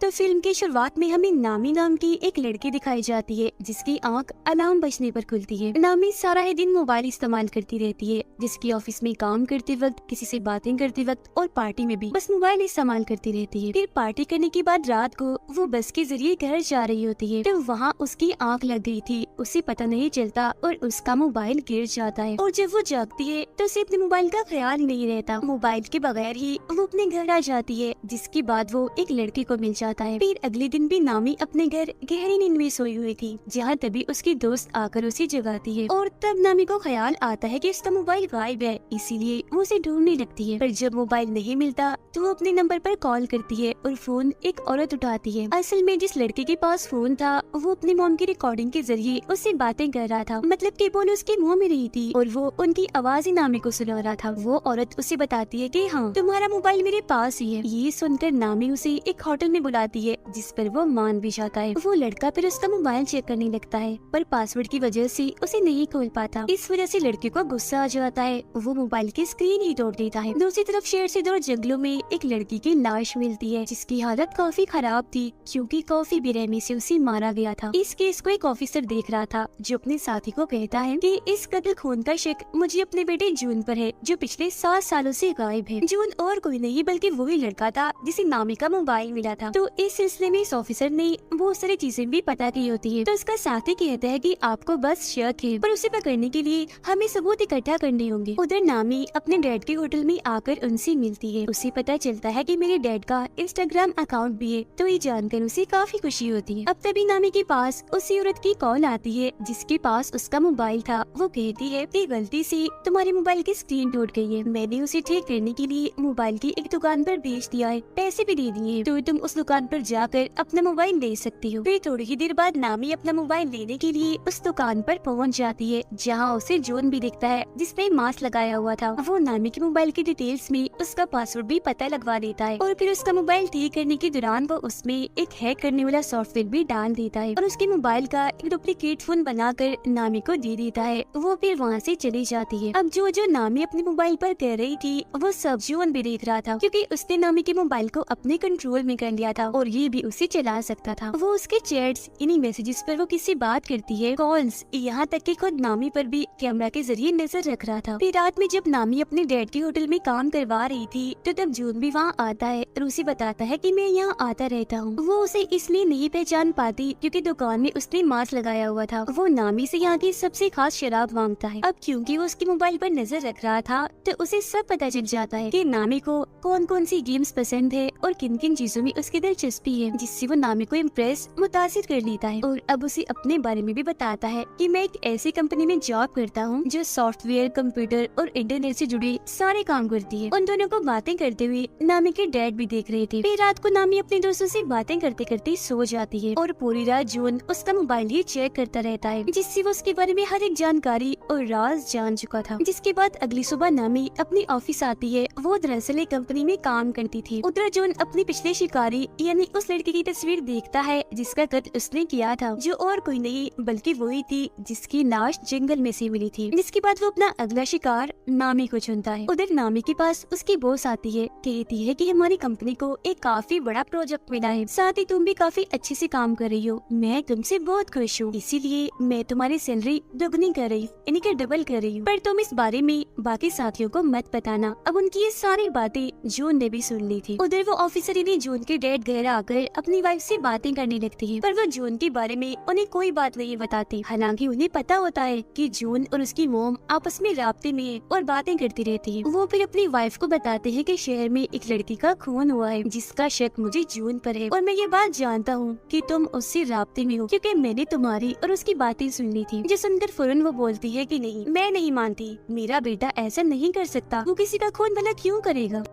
तो फिल्म की शुरुआत में हमें नामी नाम की एक लड़की दिखाई जाती है जिसकी आंख अलार्म बजने पर खुलती है। नामी सारा ही दिन मोबाइल इस्तेमाल करती रहती है, जिसकी ऑफिस में काम करते वक्त, किसी से बातें करते वक्त और पार्टी में भी बस मोबाइल इस्तेमाल करती रहती है। फिर पार्टी करने के बाद रात को वो बस के जरिए घर जा रही होती है, तो वहाँ उसकी आंख लग गई थी, उसे पता नहीं चलता और उसका मोबाइल गिर जाता है। और जब वो जागती है तो उसे अपने मोबाइल का ख्याल नहीं रहता। मोबाइल के बगैर ही वो अपने घर आ जाती है, जिसके बाद वो एक लड़के को मिल जाता है। फिर अगले दिन भी नामी अपने घर गहरी नींद में सोई हुई थी, जहाँ तभी उसकी दोस्त आकर उसे जगाती है और तब नामी को ख्याल आता है कि उसका मोबाइल गायब है, इसीलिए वो उसे ढूंढने लगती है। पर जब मोबाइल नहीं मिलता तो वो अपने नंबर पर कॉल करती है और फोन एक औरत उठाती है। असल में जिस लड़के के पास फोन था वो अपनी मॉम की रिकॉर्डिंग के जरिए उससे बातें कर रहा था, मतलब कि बोल उसके मुंह में रही थी और वो उनकी आवाज ही नामी को सुना रहा था। वो औरत उसे बताती है कि हाँ, तुम्हारा मोबाइल मेरे पास ही है। ये सुनकर नामी उसे एक होटल में बुलाती है, जिस पर वो मान भी जाता है। वो लड़का फिर उसका मोबाइल चेक करने लगता है, पर पासवर्ड की वजह से उसे नहीं खोल पाता। इस वजह से लड़के को गुस्सा आ जाता है, वो मोबाइल की स्क्रीन ही तोड़ देता है। दूसरी तरफ शहर से दूर जंगलों में एक लड़की की लाश मिलती है, जिसकी हालत काफी खराब थी क्योंकि काफी बेरहमी से उसे मारा गया था। इस केस को एक ऑफिसर देख रहा था, जो अपने साथी को कहता है कि इस कत्ल खून का शक मुझे अपने बेटे जून पर है, जो पिछले 7 सालों से गायब है। जून और कोई नहीं बल्कि वही लड़का था जिसे नामी का मोबाइल मिला था। तो इस सिलसिले में इस ऑफिसर ने बहुत सारी चीजें भी पता की होती है। तो उसका साथी कहता है कि आपको बस शक है, पर उसे पकड़ने के लिए हमें सबूत इकट्ठा करने होंगे। उधर नामी अपने डैड के होटल में आकर उनसे मिलती है। उसे पता चलता है कि मेरे डैड का इंस्टाग्राम अकाउंट भी है, तो ये जानकर उसे काफी खुशी होती है। अब तभी नामी के पास उसी औरत की कॉल आती है जिसके पास उसका मोबाइल था। वो कहती है कि गलती से तुम्हारे मोबाइल की स्क्रीन टूट गई है, मैंने उसे ठीक करने के लिए मोबाइल की एक दुकान पर भेज दिया है, पैसे भी दे दिए, तो तुम उस दुकान पर जाकर अपना मोबाइल ले सकती हो। फिर थोड़ी ही देर बाद नामी अपना मोबाइल लेने के लिए उस दुकान पर पहुंच जाती है, जहां उसे जून भी दिखता है जिसने मास्क लगाया हुआ था। वो नामी के मोबाइल की डिटेल्स में उसका पासवर्ड भी पता लगवा देता है और फिर उसका मोबाइल ठीक करने के दौरान वो उसमें एक हैक करने वाला सॉफ्टवेयर भी डाल देता है और उसके मोबाइल का एक डुप्लीकेट फोन बनाकर नामी को दे देता है। वो फिर वहाँ से चली जाती है। अब जो नामी अपने मोबाइल पर कह रही थी वो सब जून भी देख रहा था, क्योंकि उसने नामी के मोबाइल को अपने कंट्रोल में कर लिया था और ये भी उसे चला सकता था। वो उसके चैट्स, इन्हीं मैसेजेस पर वो किससे बात करती है, कॉल्स, यहाँ तक कि खुद नामी पर भी कैमरा के जरिए नजर रख रहा था। फिर रात में जब नामी अपने डैड के होटल में काम करवा रही थी तो तब जून भी वहाँ आता है और उसे बताता है कि मैं यहाँ आता रहता हूँ। वो उसे इसलिए नहीं पहचान पाती क्योंकि दुकान में उसने मास्क लगाया हुआ था। वो नामी से यहाँ की सबसे खास शराब मांगता है। अब क्योंकि वो उसके मोबाइल पर नजर रख रहा था तो उसे सब पता चल जाता है कि नामी को कौन कौन सी गेम्स पसंद है और किन किन चीजों में उसकी दिलचस्पी है, जिससे वो नामी को इम्प्रेस, मुतासिर कर लेता है। और अब उसे अपने बारे में भी बताता है कि मैं एक ऐसी कंपनी में जॉब करता हूँ जो सॉफ्टवेयर, कंप्यूटर और इंटरनेट से जुड़े सारे काम करती है। उन दोनों को बातें करते हुए नामी के डैड भी देख रहे थे। फिर रात को नामी अपने दोस्तों से बातें करते करते सो जाती है और पूरी रात जून उसका मोबाइल ही चेक करता रहता है, जिससे वो उसके बारे में हर एक जानकारी और राज जान चुका था। जिसके बाद अगली सुबह नामी अपनी ऑफिस आती है। वो दरअसल एक कंपनी में काम करती थी। उधर जून अपनी पिछले शिकारी यानी उस लड़की की तस्वीर देखता है जिसका कत्ल उसने किया था, जो और कोई नहीं बल्कि वही थी जिसकी लाश जंगल में से मिली थी। जिसके बाद वो अपना अगला शिकार नामी को चुनता है। उधर नामी के पास उसकी बॉस आती है, कहती है कि हमारी कंपनी को एक काफी बड़ा प्रोजेक्ट मिला है, साथ ही तुम भी काफी अच्छे से काम कर रही हो, मैं तुमसे बहुत खुश हूँ, इसीलिए मैं तुम्हारी सैलरी दोगुनी कर रही हूँ, यानी कि डबल कर रही हूँ, पर तुम इस बारे में बाकी साथियों को मत बताना। अब उनकी ये सारी बातें जून ने भी सुन ली थी। उधर वो ऑफिसर यानी जून के डैड घर आकर अपनी वाइफ से बातें करने लगती है, पर वो जून के बारे में उन्हें कोई बात नहीं बताती। हालांकि उन्हें पता होता है कि जून और उसकी मोम आपस में राब्ते में है और बातें करती रहती है। वो फिर अपनी वाइफ को बताते हैं कि शहर में एक लड़की का खून हुआ है जिसका शक मुझे जून पर है और मैं ये बात जानता हूँ कि तुम उससे राब्ते में हो, क्योंकि मैंने तुम्हारी और उसकी बातें सुन ली थी। जो सुनकर फौरन वो बोलती है कि नहीं, मैं नहीं मानती, मेरा बेटा ऐसा नहीं कर सकता, वो किसी का खून भला क्यों करेगा।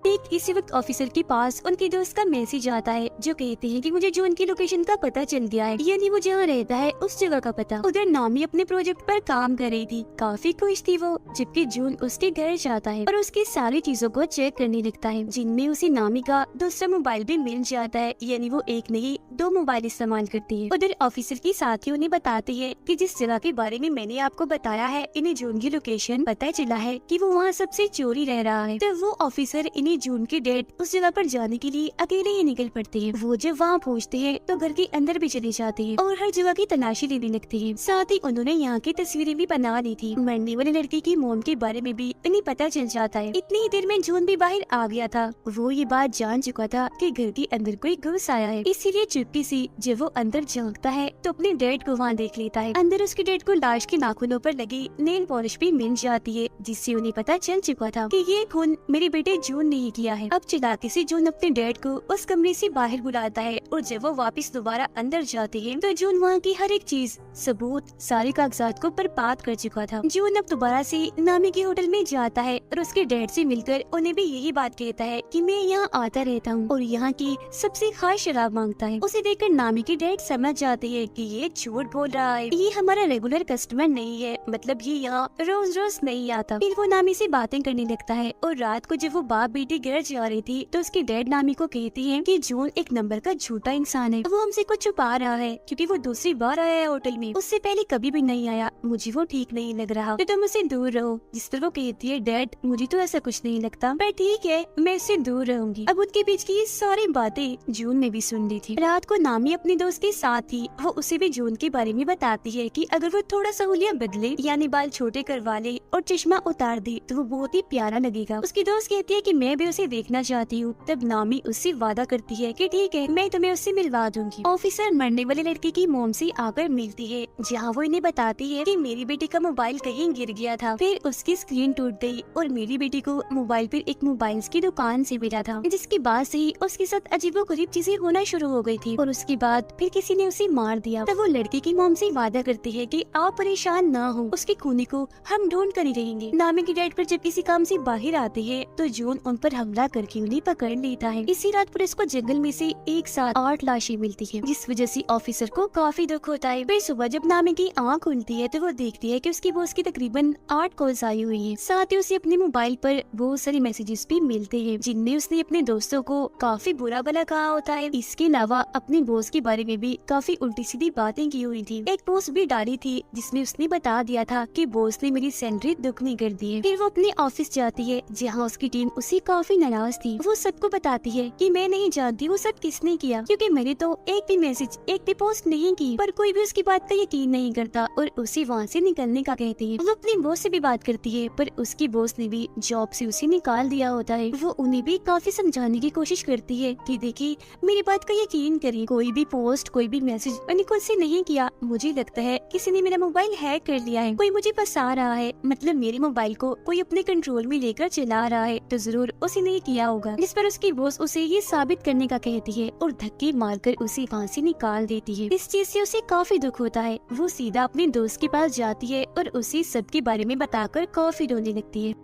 ठीक इसी वक्त ऑफिसर के पास उनके दोस्त का मैसेज आता है जो कहते हैं कि मुझे जून की लोकेशन का पता चल गया है, यानी वो जहाँ रहता है उस जगह का पता। उधर नामी अपने प्रोजेक्ट पर काम कर रही थी, काफी खुश थी वो, जबकि जून उसके घर जाता है और उसकी सारी चीजों को चेक करने लगता है, जिनमें उसे नामी का दूसरा मोबाइल भी मिल जाता है, यानी वो एक नहीं 2 मोबाइल इस्तेमाल करती है। उधर ऑफिसर की साथी उन्हें बताती है कि जिस जगह के बारे में मैंने आपको बताया है, इन्हें जून की लोकेशन पता चला है कि वो वहाँ सबसे चोरी रह रहा है। तो वो ऑफिसर इन्हें जून की डेट उस जगह पर जाने के लिए अकेले ही निकल पड़ते हैं। वो जब वहाँ पहुँचते हैं तो घर के अंदर भी चले जाते हैं और हर जगह की तलाशी लेने लगते हैं। साथ ही उन्होंने यहाँ की तस्वीरें भी बना ली थी। मरने वाले लड़के की मोम के बारे में भी इन्हें पता चल जाता है। इतनी ही देर में जून भी बाहर आ गया था। वो ये बात जान चुका था कि घर के अंदर कोई घुस आया है, इसीलिए चुपके से जब वो अंदर झांकता है तो अपने डैड को वहाँ देख लेता है। अंदर उसके डैड को लाश के नाखूनों पर लगी नेल पॉलिश भी मिल जाती है, जिससे उन्हें पता चल चुका था कि ये खून मेरे बेटे जून ने ही किया है। अब चालाकी से जून अपने डैड को उस कमरे से बाहर बुलाता है और जब वो वापस दोबारा अंदर जाते हैं तो जून वहाँ की हर एक चीज, सबूत, सारे कागजात को बर्बाद कर चुका था। जून अब दोबारा से नामी के होटल में जाता है और उसके डैड से मिलकर उन्हें भी यही बात कहता है कि मैं यहाँ आता रहता हूँ और यहाँ की सबसे खास शराब मांगता है। उसे देखकर नामी के डैड समझ जाते हैं कि ये झूठ बोल रहा है, ये हमारा रेगुलर कस्टमर नहीं है, मतलब ये यहाँ रोज रोज नहीं आता। फिर वो नामी से बातें करने लगता है और रात को जब वो बाप बेटी घर जा रही थी तो उसके डैड नामी को कहते हैं कि जून एक नंबर का झूठा इंसान है, वो हमसे कुछ छुपा रहा है क्योंकि वो दूसरी बार आया है होटल में, उससे पहले कभी भी नहीं आया, मुझे वो ठीक नहीं लग रहा, तो तुम उससे दूर रहो। जिस पर वो कहती है डैड मुझे तो ऐसा कुछ नहीं लगता, पर ठीक है मैं उससे दूर रहूंगी। अब उनके बीच की ये सारी बातें जून ने भी सुन ली थी। रात को नामी अपने दोस्त के साथ थी, वो उसे भी जून के बारे में बताती है कि अगर वो थोड़ा सा हुलिया बदले यानी बाल छोटे करवा ले और चश्मा उतार दे तो वो बहुत ही प्यारा लगेगा। उसकी दोस्त कहती है कि मैं भी उसे देखना चाहती हूँ। तब नामी उससे वादा करती है कि ठीक है मैं तुम्हें उससे मिलवा दूंगी। ऑफिसर मरने वाले लड़के की मोम से आकर मिलती है, जहाँ वो इन्हें बताती है कि मेरी बेटी का मोबाइल कहीं गिर गया था, फिर उसकी स्क्रीन टूट गई और मेरी बेटी को मोबाइल पर एक मोबाइल की दुकान से मिला था, जिसके बाद से ही उसके साथ अजीबोगरीब चीजें होना शुरू हो गई थी और उसके बाद फिर किसी ने उसे मार दिया। तब वो लड़के की मोम से वादा करती है कि आप परेशान ना हो, उसके खूनी को हम ढूंढ कर ही रहेंगे। नामी के डैड पर जब किसी काम से बाहर आते हैं तो जून उन पर हमला करके उन्हें पकड़ लेता है। इसी रात पुलिस को जंगल में से एक साथ 8 लाशें मिलती है, जिस वजह से ऑफिसर को काफी दुख होता है। फिर सुबह जब नामी की आँख खुलती है तो वो देखती है कि उसकी बॉस की तकरीबन 8 कॉल्स आई हुई है। साथ ही उसे अपने मोबाइल पर बहुत सारे मैसेजेस भी मिलते हैं, जिनमें उसने अपने दोस्तों को काफी बुरा भला कहा होता है। इसके अलावा अपने बॉस के बारे में भी काफी उल्टी सीधी बातें की हुई थी। एक पोस्ट भी डाली थी जिसमें उसने बता दिया था कि बॉस ने मेरी सैलरी दुगनी कर दी है। फिर वो अपने ऑफिस जाती है, जहाँ उसकी टीम उससे काफी नाराज थी। वो सबको बताती है कि मैं नहीं जानती वो सब किसने किया, क्योंकि मैंने तो एक भी मैसेज, एक भी पोस्ट नहीं की, पर कोई भी उसकी बात का यकीन नहीं करता और उसे वहाँ से निकलने का कहती है। वो अपनी बॉस से भी बात करती है, पर उसकी बॉस ने भी जॉब से उसे निकाल दिया होता है। वो उन्हें भी काफी समझाने की कोशिश करती है कि देखिए मेरी बात का यकीन करें, कोई भी पोस्ट, कोई भी मैसेज मैंने खुद से नहीं किया, मुझे लगता है किसी ने मेरा मोबाइल हैक कर लिया है, कोई मुझे फंसा रहा है, मतलब मेरे मोबाइल को कोई अपने कंट्रोल में लेकर चला रहा है, तो जरूर उसी ने किया होगा। जिस पर उसकी बॉस उसे ये साबित करने का कहती है और धक्के मारकर उसे वहाँ से निकाल देती है। इस चीज से उसे काफी दुख होता है। वो सीधा अपने दोस्त के पास जाती है और उसे सबके बारे में बताकर काफी रोने लगती है।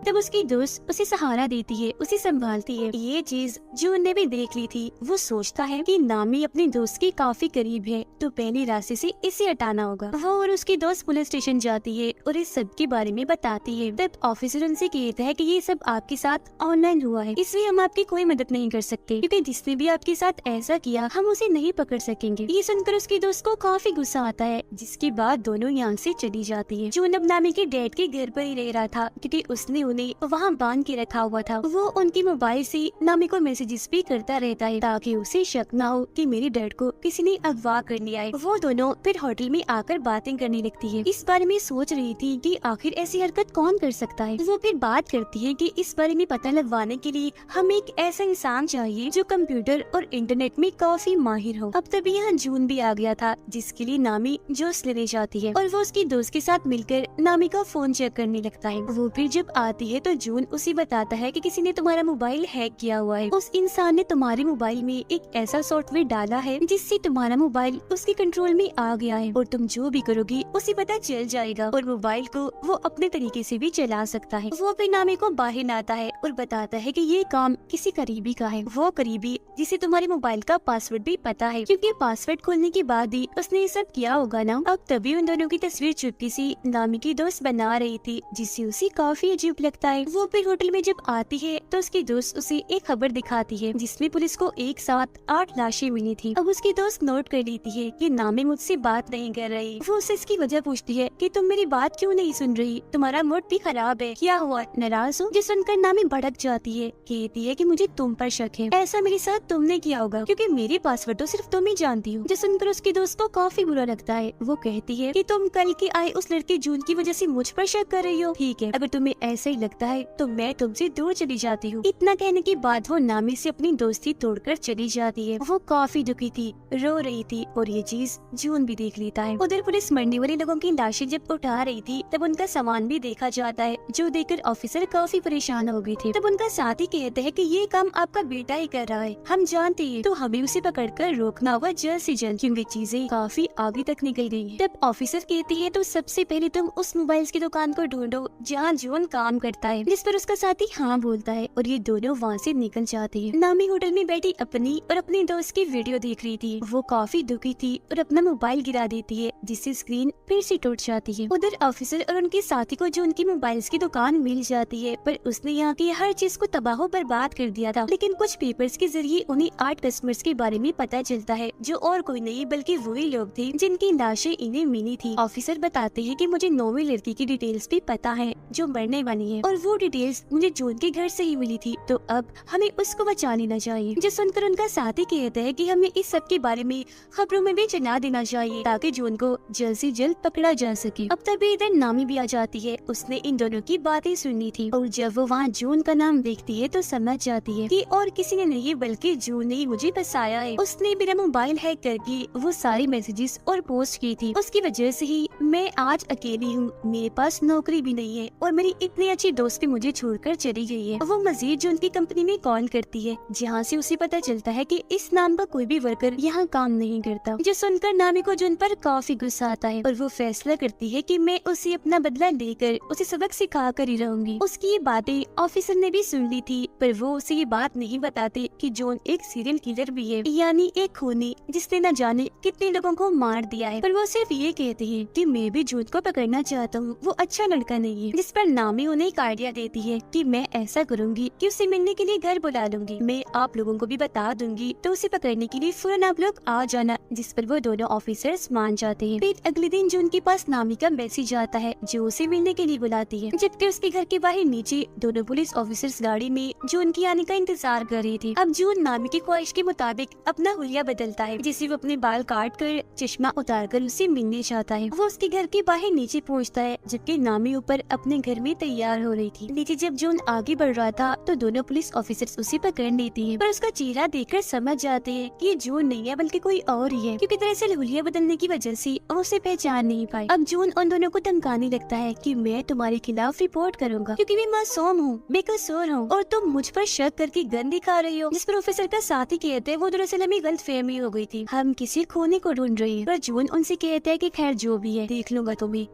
तब उसकी दोस्त उसे सहारा देती है, उसे संभालती है। ये चीज जून ने भी देख ली थी। वो सोचता है कि नामी अपने दोस्त के काफी करीब है, तो पहले रास्ते से इसे हटाना होगा। वो और उसकी दोस्त पुलिस स्टेशन जाती है और इस सब के बारे में बताती है। तब ऑफिसर उनसे कहता है कि ये सब आपके साथ ऑनलाइन हुआ है, इसलिए हम आपकी कोई मदद नहीं कर सकते, क्योंकि जिसने भी आपके साथ ऐसा किया हम उसे नहीं पकड़ सकेंगे। ये सुनकर उसकी दोस्त को काफी गुस्सा आता है, जिसके बाद दोनों यहाँ से चली जाती है। जून अब नामी के डैड के घर पर ही रह रहा था, क्योंकि उसने उन्हें वहाँ बांध के रखा हुआ था। वो उनकी मोबाइल से नामी को मैसेजेस भी करता रहता है, ताकि उसे शक ना हो कि मेरे डैड को किसी ने अगवा कर लिया है। वो दोनों फिर होटल में आकर बातें करने लगती है। इस बारे में सोच रही थी कि आखिर ऐसी हरकत कौन कर सकता है। वो फिर बात करती है कि इस बारे में पता लगवाने के लिए हमें एक ऐसा इंसान चाहिए जो कंप्यूटर और इंटरनेट में काफी माहिर हो। अब तभी यहाँ जून भी आ गया था, जिसके लिए नामी जोश लेने जाती है और वो उसकी दोस्त के साथ मिलकर नामी का फोन चेक करने लगता है। वो फिर जब आती है तो जून उसे बताता है कि किसी ने तुम्हारा मोबाइल हैक किया हुआ है। उस इंसान ने तुम्हारे मोबाइल में एक ऐसा सॉफ्टवेयर डाला है जिससे तुम्हारा मोबाइल उसके कंट्रोल में आ गया है और तुम जो भी करोगी उसे पता चल जाएगा और मोबाइल को वो अपने तरीके से भी चला सकता है। वो फिर नामी को बाहर आता है और बताता है कि ये काम किसी करीबी का है। वो करीबी जिसे तुम्हारे मोबाइल का पासवर्ड भी पता है, क्योंकि पासवर्ड खोलने के बाद ही उसने ये सब किया होगा ना। अब तभी उन दोनों की तस्वीर चुपके से नामी की दोस्त बना रही थी, जिससे उसे काफी अजीब लगता लगता है। वो फिर होटल में जब आती है तो उसकी दोस्त उसे एक खबर दिखाती है जिसमें पुलिस को एक साथ 8 लाशें मिली थी। अब उसकी दोस्त नोट कर लेती है कि नामी मुझसे बात नहीं कर रही। वो उससे इसकी वजह पूछती है कि तुम मेरी बात क्यों नहीं सुन रही, तुम्हारा मूड भी खराब है, क्या हुआ, नाराज हो? जो सुनकर नामी भड़क जाती है, कहती है कि मुझे तुम पर शक है, ऐसा मेरे साथ तुमने किया होगा क्योंकि मेरी पासवर्ड तो सिर्फ तुम ही जानती हो। जो सुनकर उसकी दोस्त को काफी बुरा लगता है। वो कहती है कि तुम कल की आए उस लड़के जून की वजह से मुझ पर शक कर रही हो। ठीक है, अगर तुम्हें ऐसा ही लगता है तो मैं तुमसे दूर चली जाती हूँ। इतना कहने के बाद वो नामी से अपनी दोस्ती तोड़कर चली जाती है। वो काफी दुखी थी, रो रही थी और ये चीज जून भी देख लेता है। उधर पुलिस मरने वाले लोगों की लाशें जब उठा रही थी तब उनका सामान भी देखा जाता है, जो देखकर ऑफिसर काफी परेशान हो गए थे। तब उनका साथी कहते हैं कि ये काम आपका बेटा ही कर रहा है, हम जानते हैं, तो हमें उसे पकड़कर रोकना होगा जल्द से जल्द क्योंकि चीजें काफी आगे तक निकल गई हैं। तब ऑफिसर कहती है तो सबसे पहले तुम उस मोबाइल की दुकान को ढूंढो जहाँ जून काम करता है, जिस पर उसका साथी हाँ बोलता है और ये दोनों वहाँ से निकल जाते हैं। नामी होटल में बैठी अपनी और अपने दोस्त की वीडियो देख रही थी। वो काफी दुखी थी और अपना मोबाइल गिरा देती है जिससे स्क्रीन फिर से टूट जाती है। उधर ऑफिसर और उनके साथी को जो उनकी मोबाइल्स की दुकान मिल जाती है, पर उसने यहाँ की हर चीज को तबाह बर्बाद कर दिया था। लेकिन कुछ पेपर्स के जरिए उन्हें 8 कस्टमर्स के बारे में पता चलता है जो और कोई नहीं बल्कि वही लोग थे जिनकी लाशें इन्हें मिली थी। ऑफिसर बताते हैं कि मुझे 9वीं लड़की की डिटेल्स भी पता है जो मरने वाली है और वो डिटेल्स मुझे जून के घर से ही मिली थी, तो अब हमें उसको बचा लेना चाहिए। जो सुनकर उनका साथी कहता है कि हमें इस सब के बारे में खबरों में भी चला देना चाहिए ताकि जून को जल्द से जल्द पकड़ा जा सके। अब तभी इधर नामी भी आ जाती है। उसने इन दोनों की बातें सुनी थी और जब वो वहाँ जून का नाम देखती है तो समझ जाती है कि और किसी ने नहीं बल्कि जून ने ही मुझे फंसाया है। उसने मेरा मोबाइल हैक करके वो सारी मैसेजेस और पोस्ट की थी, उसकी वजह से ही मैं आज अकेली हूँ, मेरे पास नौकरी भी नहीं है और मेरी इतनी अच्छी दोस्त भी मुझे छोड़कर चली गई है। वो मजीद जून की कंपनी में कॉल करती है जहाँ से उसे पता चलता है कि इस नाम का कोई भी वर्कर यहाँ काम नहीं करता। जो सुनकर नामी को जून पर काफी गुस्सा आता है और वो फैसला करती है कि मैं उसे अपना बदला लेकर उसे सबक सिखा कर ही रहूंगी। उसकी ये बातें ऑफिसर ने भी सुन ली थी, पर वो उसे ये बात नहीं बताते कि जॉन एक सीरियल किलर भी है, यानी एक खूनी जिसने न जाने कितने लोगों को मार दिया है। पर वो सिर्फ ये कहते हैं कि मैं भी जून को पकड़ना चाहता हूँ, वो अच्छा लड़का नहीं है। जिस पर नामी उन्हें एक आइडिया देती है कि मैं ऐसा करूंगी कि उसे मिलने के लिए घर बुला लूंगी, मैं आप लोगों को भी बता दूंगी, तो उसे पकड़ने के लिए फौरन आप लोग आ जाना। जिस पर वो दोनों ऑफिसर्स मान जाते हैं। फिर अगले दिन जून के पास नामी का मैसेज आता है जो उसे मिलने के लिए बुलाती है, जबकि उसके घर के बाहर नीचे दोनों पुलिस ऑफिसर्स गाड़ी में जून की आने का इंतजार कर रही थी। अब जून नामी की ख्वाहिश के मुताबिक अपना हुलिया बदलता है, जिसे वो अपने बाल काट कर चश्मा उतार कर उसे मिलने चाहता है। वो उसके घर के बाहर नीचे पहुँचता है जबकि नामी ऊपर अपने घर में तैयार हो रही थी। नीचे जब जून आगे बढ़ रहा था तो दोनों पुलिस ऑफिसर्स उसे पकड़ लेती है, पर उसका चेहरा देखकर समझ जाते हैं कि ये जून नहीं है बल्कि कोई और ही है, क्योंकि दरअसल हुलिया बदलने की वजह से वो उसे पहचान नहीं पाई। अब जून उन दोनों को धमकाने लगता है कि मैं तुम्हारे खिलाफ रिपोर्ट करूंगा क्योंकि मैं मासूम हूँ, बेकसूर हूँ और तुम मुझ पर शक करके गन दिखा रही हो। जिस पर ऑफिसर का साथी कहते हैं वो दरअसल हमें गलतफहमी हो गई थी, हम किसी खूनी को ढूंढ रही है। पर जून उनसे कहता है कि खैर जो भी है देख लूंगा तुम्हें।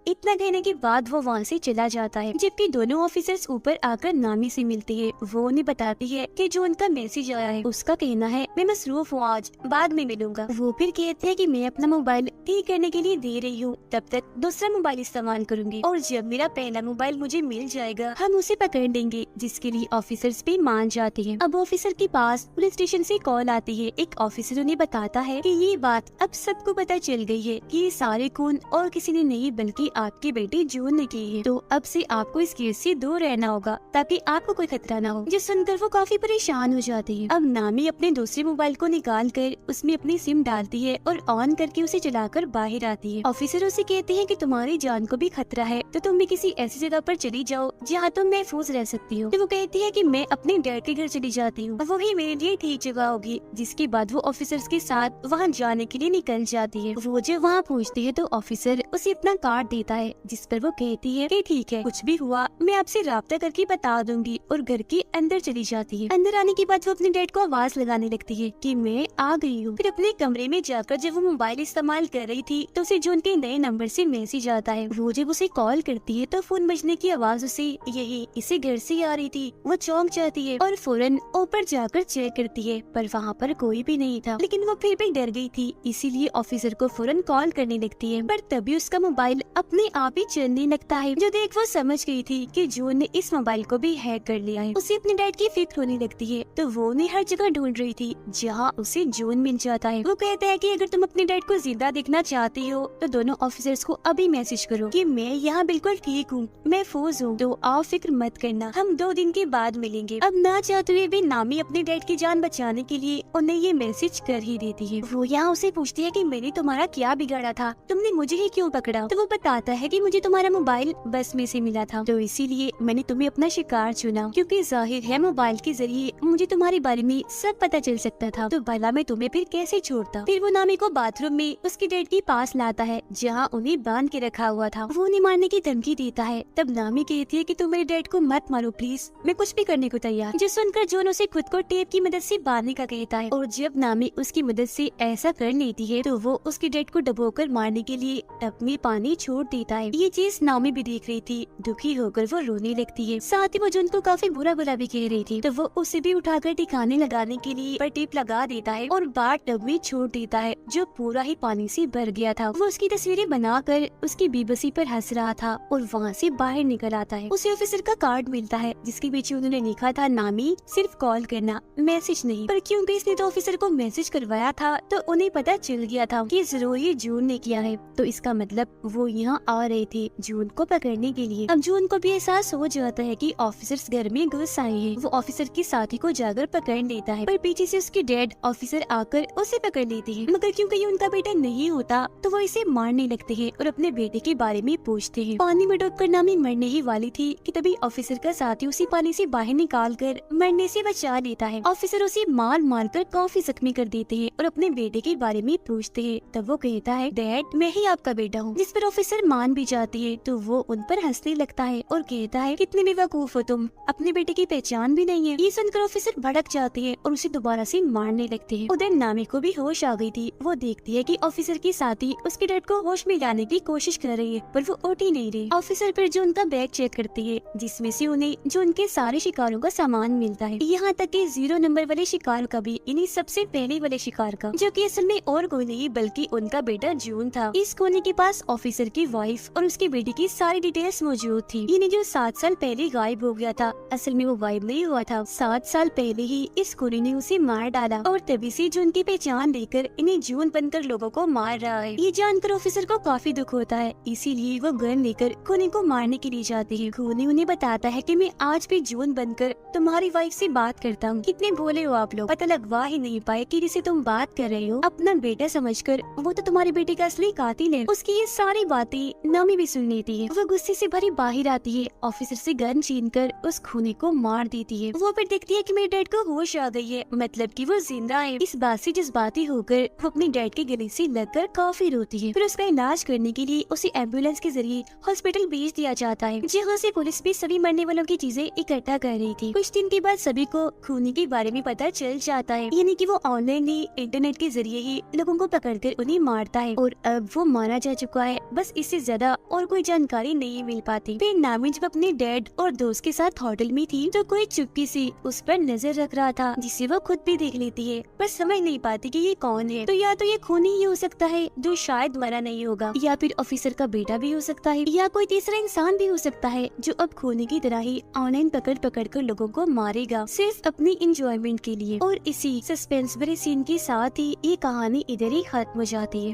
इतना कहने के बाद वो वहाँ से चला जाता है, जबकि दोनों ऑफिसर्स ऊपर आकर नामी से मिलती है। वो उन्हें बताती है कि जो उनका मैसेज आया है उसका कहना है मैं मसरूफ हूँ, आज बाद में मिलूंगा। वो फिर कहते हैं कि मैं अपना मोबाइल ठीक करने के लिए दे रही हूँ, तब तक दूसरा मोबाइल इस्तेमाल करूंगी और जब मेरा पहला मोबाइल मुझे मिल जाएगा हम उसे पकड़ लेंगे, जिसके लिए ऑफिसर्स भी मान जाते हैं। अब ऑफिसर के पास पुलिस स्टेशन से कॉल आती है। एक ऑफिसर उन्हें बताता है कि ये बात अब सबको पता चल गई है कि ये सारे खून और किसी ने नहीं बल्कि आपकी बेटी जून ने की है, तो अब से आपको इस केस से दूर रहना होगा ताकि आपको कोई खतरा ना हो। जो सुनकर वो काफी परेशान हो जाती है। अब नामी अपने दूसरे मोबाइल को निकाल कर उसमें अपनी सिम डालती है और ऑन करके उसे चलाकर बाहर आती है। ऑफिसर उसे कहते हैं कि तुम्हारी जान को भी खतरा है तो तुम भी किसी ऐसी जगह पर चली जाओ जहाँ तुम महफूज रह सकती हो। तो वो कहती है कि मैं अपने डैड के घर चली जाती हूँ, वो ही मेरे लिए ठीक जगह होगी। जिसके बाद वो ऑफिसर्स के साथ वहाँ जाने के लिए निकल जाती है। वो जब वहाँ पहुँचती है तो ऑफिसर उसे अपना कार्ड देता है, जिस पर वो कहती है कि ठीक है कुछ भी हुआ मैं आपसे राब्ता करके बता दूंगी, और घर के अंदर चली जाती है। अंदर आने के बाद वो अपने डैड को आवाज लगाने लगती है कि मैं आ गई हूँ। फिर अपने कमरे में जाकर जब वो मोबाइल इस्तेमाल कर रही थी तो उसे जून के नए नंबर से मैसेज आता है। वो जब उसे कॉल करती है तो फोन बजने की आवाज उसे यही इसे घर से आ रही थी। वो चौंक जाती है और फौरन ऊपर जाकर चेक करती है, पर वहाँ पर कोई भी नहीं था। लेकिन वो फिर भी डर गई थी, इसीलिए ऑफिसर को फौरन कॉल करने लगती है। पर तभी उसका मोबाइल अपने अपने आप ही चलने लगता है। जो देख वो समझ गई थी कि जून ने इस मोबाइल को भी हैक कर लिया है। उसे अपने डैड की फिक्र होने लगती है, तो वो उन्हें हर जगह ढूंढ रही थी जहाँ उसे जून मिल जाता है। वो कहता है कि अगर तुम अपने डैड को जिंदा देखना चाहती हो तो दोनों ऑफिसर्स को अभी मैसेज करो कि मैं यहाँ बिल्कुल ठीक हूँ, महफूज हूँ, तो आप फिक्र मत करना, हम 2 दिन के बाद मिलेंगे। अब ना चाहते हुए भी नामी अपने डैड की जान बचाने के लिए उन्हें ये मैसेज कर ही देती है। वो यहाँ उसे पूछती है कि मैंने तुम्हारा क्या बिगाड़ा था, तुमने मुझे ही क्यों पकड़ा? तो वो बताता है कि मुझे तुम्हारा मोबाइल बस में से मिला था, तो इसीलिए मैंने तुम्हें अपना शिकार चुना, क्योंकि जाहिर है मोबाइल के जरिए मुझे तुम्हारे बारे में सब पता चल सकता था, तो भला मैं तुम्हें फिर कैसे छोड़ता। फिर वो नामी को बाथरूम में उसके डैड के पास लाता है जहाँ उन्हें बांध के रखा हुआ था। वो उन्हें मारने की धमकी देता है। तब नामी कहती है कि तुम मेरे डैड को मत मारो प्लीज, मैं कुछ भी करने को तैयार। जो सुनकर जॉन उसे खुद को टेप की मदद से बांधने का कहता है, और जब नामी उसकी मदद से ऐसा कर लेती है तो वो उसके डैड को डुबोकर मारने के लिए टब में पानी छोड़ देता है। ये चीज नामी भी देख रही थी। दुखी होकर वो रोने लगती है, साथ ही वो जॉन को काफी बुरा बुरा भी कह रही थी, तो वो उसे भी उठाकर ठिकाने लगाने के लिए पर टेप लगा देता है और बार टब में छोड़ देता है जो पूरा ही पानी से भर गया था। वो उसकी तस्वीरें बनाकर उसकी बेबसी पर हंस रहा था और वहाँ से बाहर निकल आता है। उसे ऑफिसर का कार्ड मिलता है जिसके पीछे उन्होंने लिखा था नामी सिर्फ कॉल करना, मैसेज नहीं। पर क्योंकि इसने तो ऑफिसर को मैसेज करवाया था तो उन्हें पता चल गया था कि जरूर ये जून ने किया है, तो इसका मतलब वो यहाँ आ रहे थे जून को पकड़ने के लिए। अब जून को भी एहसास हो जाता है कि ऑफिसर्स घर में घुस आए हैं। वो ऑफिसर के साथी को जाकर पकड़ लेता है, पर पीछे से उसके डैड ऑफिसर आकर उसे पकड़ लेते हैं। मगर क्योंकि ये उनका बेटा नहीं होता तो वो इसे मारने लगते हैं और अपने बेटे के बारे में पूछते हैं। पानी में डूबकर नामी मरने ही वाली थी कि तभी ऑफिसर का साथी उसी पानी से बाहर निकाल कर मरने से बचा लेता है। ऑफिसर उसे मार मार कर काफी जख्मी कर देते हैं और अपने बेटे के बारे में पूछते हैं। तब वो कहता है डैड मैं ही आपका बेटा हूँ, जिस पर ऑफिसर मान भी जाती है। तो वो उन पर हंसने लगता है और कहता है कितने बेवकूफ हो तुम, अपने बेटे की पहचान भी नहीं है। ये सुनकर ऑफिसर भड़क जाते हैं और उसे दोबारा से मारने लगते हैं। उधर नामी को भी होश आ गई थी। वो देखती है कि ऑफिसर के साथी उसके डैड को होश में लाने की कोशिश कर रही है, पर वो उठ ही नहीं रही। ऑफिसर फिर जो उनका बैग चेक करती है जिसमें से उन्हें जो उनके सारे शिकारों का सामान मिलता है, यहाँ तक कि 0 नंबर वाले शिकार का भी, इन्हीं सबसे पहले वाले शिकार का, जो कि असल में और कोई नहीं बल्कि उनका बेटा जून था। इस कोने के पास ऑफिसर की वाइफ और उसके बेटे की सारी डिटेल्स मौजूद थी। इन्हें जो 7 साल पहले गायब हो गया था, असल में वो गायब नहीं हुआ था, 7 साल पहले ही इस कोने ने उसे मार डाला और तभी से जून की पहचान देकर इन्हें जून बनकर लोगों को मार रहा है। ये जानकर ऑफिसर को काफी दुख होता है, इसीलिए वो गन लेकर खूनी को मारने के लिए जाती है। खूनी उन्हें बताता है कि मैं आज भी जून बनकर तुम्हारी वाइफ से बात करता हूँ। कितने भोले हो आप लोग, पता लगवा ही नहीं पाए कि जिसे तुम बात कर रहे हो अपना बेटा समझकर वो तो तुम्हारे बेटे का असली कातिल है। उसकी ये सारी बातें नामी भी सुन लेती है। वो गुस्से से भरी बाहर आती है, ऑफिसर से गन छीनकर उस खूनी को मार देती है। वो फिर देखती है कि मेरे डैड को होश आ गई है, मतलब कि वो जिंदा है। इस बात से जज्बाती होकर वो अपने डैड के गले से लगकर काफी रोती है। फिर उसका इलाज करने के लिए उसे एम्बुलेंस के जरिए हॉस्पिटल भेज दिया जाता है, जहाँ से पुलिस भी सभी मरने वालों की चीजें इकट्ठा कर रही थी। कुछ दिन के बाद सभी को खूनी के बारे में पता चल जाता है, यानी कि वो ऑनलाइन ही इंटरनेट के जरिए ही लोगों को पकड़कर उन्हें मारता है और अब वो मारा जा चुका है। बस इससे ज्यादा और कोई जानकारी नहीं मिल पाती। फिर नामी जब अपने डैड और दोस्त के साथ होटल में थी तो कोई चुपके से उस पर नजर रख रहा था, जिसे वो खुद भी देख लेती है, पर समझ नहीं पाती कि ये कौन है। तो या तो ये खूनी ही हो सकता है जो शायद मरा नहीं होगा, या फिर ऑफिसर का बेटा भी हो सकता है, या कोई तीसरा इंसान भी हो सकता है जो अब खूनी की तरह ही ऑनलाइन पकड़ पकड़ कर लोगों को मारेगा सिर्फ अपनी इंजॉयमेंट के लिए। और इसी सस्पेंस भरे सीन के साथ ही ये कहानी इधर ही खत्म हो जाती है।